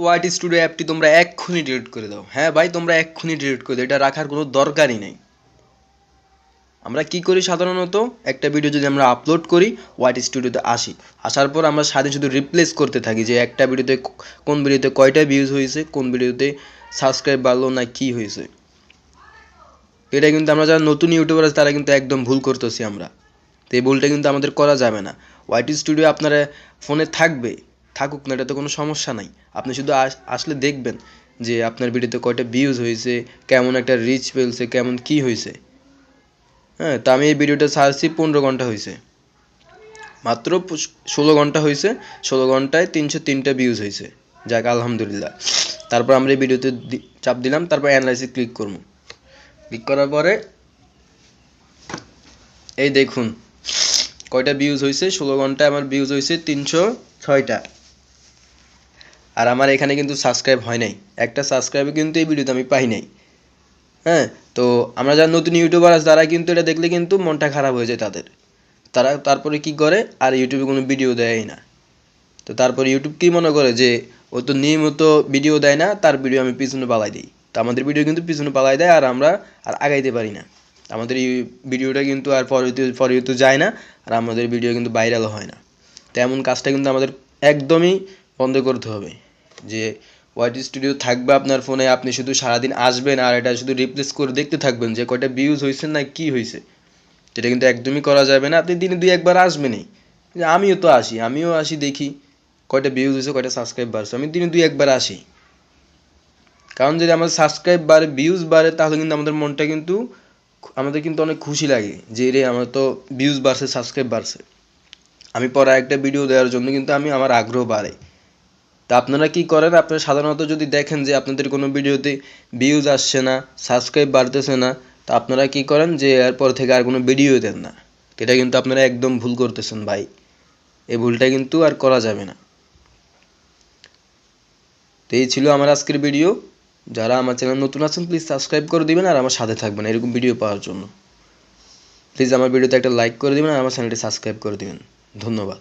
White studio অ্যাপটি তোমরা এক্ষুনি ডিলিট করে দাও। হ্যাঁ ভাই, তোমরা এক্ষুনি ডিলিট করে দাও, এটা রাখার কোনো দরকারই নেই। আমরা কি করি সাধারণত, একটা ভিডিও যদি আমরা আপলোড করি, ওয়াইট স্টুডিওতে আসার পর আমরা সাথে শুধু রিপ্লেস করতে থাকি যে একটা ভিডিওতে কোন ভিডিওতে কয়টা ভিউজ হয়েছে, কোন ভিডিওতে সাবস্ক্রাইব বাড়লো না কি হয়েছে। এটা কিন্তু আমরা যারা নতুন ইউটিউবার আছে তারা কিন্তু একদম ভুল করতেছি আমরা। তো এই ভুলটা কিন্তু আমাদের করা যাবে না। ওয়াইটি স্টুডিও আপনার ফোনে থাকুক না, এটা তো কোনো সমস্যা নাই। আপনি শুধু আসলে দেখবেন যে আপনার ভিডিওতে কয়টা ভিউজ হয়েছে, কেমন একটা রিচ পেলছে, কেমন কি হয়েছে। হ্যাঁ, তো আমি এই ভিডিওটা ছাড়ছি 15 ঘন্টা হয়েছে, মাত্র 16 ঘন্টা হয়েছে। 16 ঘন্টায় 303টা ভিউজ হয়েছে, যাক আলহামদুলিল্লাহ। তারপর আমরা এই ভিডিওতে চাপ দিলাম, তারপর অ্যানালাইসিস ক্লিক করবো। ক্লিক করার পরে এই দেখুন কয়টা ভিউজ হয়েছে। 16 ঘন্টায় আমার ভিউজ হয়েছে 306টা। আর আমার এখানে কিন্তু সাবস্ক্রাইব হয় নাই, একটা সাবস্ক্রাইব কিন্তু এই ভিডিওতে আমি পাই নাই। হ্যাঁ, তো আমরা যারা নতুন ইউটিউবার আছে তারা কিন্তু এটা দেখলে কিন্তু মনটা খারাপ হয়ে যায় তারা তারপরে কি করে, আর ইউটিউবে কোনো ভিডিও দেয় না। তো তারপরে ইউটিউব কি মনে করে যে ও তো নিয়মিত ভিডিও দেয় না, তার ভিডিও আমি পিছনে পালাই দিই। তো আমাদের ভিডিও কিন্তু পিছনে পালাই দেয়, আর আমরা আর আগাইতে পারি না। আমাদের এই ভিডিওটা কিন্তু আর ফর ইউতে যায় না, আর আমাদের ভিডিও কিন্তু ভাইরাল হয় না। তো এমন কাজটা কিন্তু আমাদের একদমই বন্ধ করতে হবে। যে ওয়াইটি স্টুডিও থাকবে আপনার ফোনে, আপনি শুধু সারাদিন আসবেন আর এটা শুধু রিপ্লেস করে দেখতে থাকবেন যে কয়টা ভিউজ হয়েছে না কি হয়েছে। যেটা কিন্তু একদমই করা যাবে না। আপনি দিনে 2-1 বার আসবেনই। আমিও আসি দেখি কয়টা ভিউজ হয়েছে, কয়টা সাবস্ক্রাইব বাড়ছে। আমি দিনে 2-1 বার আসি, কারণ যদি আমার সাবস্ক্রাইব বাড়ে, ভিউজ বাড়ে, তাহলে কিন্তু আমাদের কিন্তু অনেক খুশি লাগে যে রে আমার তো ভিউজ বাড়ছে, সাবস্ক্রাইব বাড়ছে। আমি পরে একটা ভিডিও দেওয়ার জন্য কিন্তু আমার আগ্রহ বাড়ে। তা আপনারা কি করেন, আপনারা সাধারণত যদি দেখেন যে আপনাদের কোনো ভিডিওতে ভিউজ আসছে না, সাবস্ক্রাইব বাড়তেছে না, তা আপনারা কি করেন যে এরপর থেকে আর কোনো ভিডিও দেন না। এটা কিন্তু আপনারা একদম ভুল করতেছেন ভাই। এই ভুলটা কিন্তু আর করা যাবে না। তো এই ছিল আমার আজকের ভিডিও। যারা আমার চ্যানেল নতুন আছেন প্লিজ সাবস্ক্রাইব করে দিবেন আর আমার সাথে থাকবেন এরকম ভিডিও পাওয়ার জন্য। প্লিজ আমার ভিডিওতে একটা লাইক করে দিবেন আর আমার চ্যানেলটি সাবস্ক্রাইব করে দিবেন। ধন্যবাদ।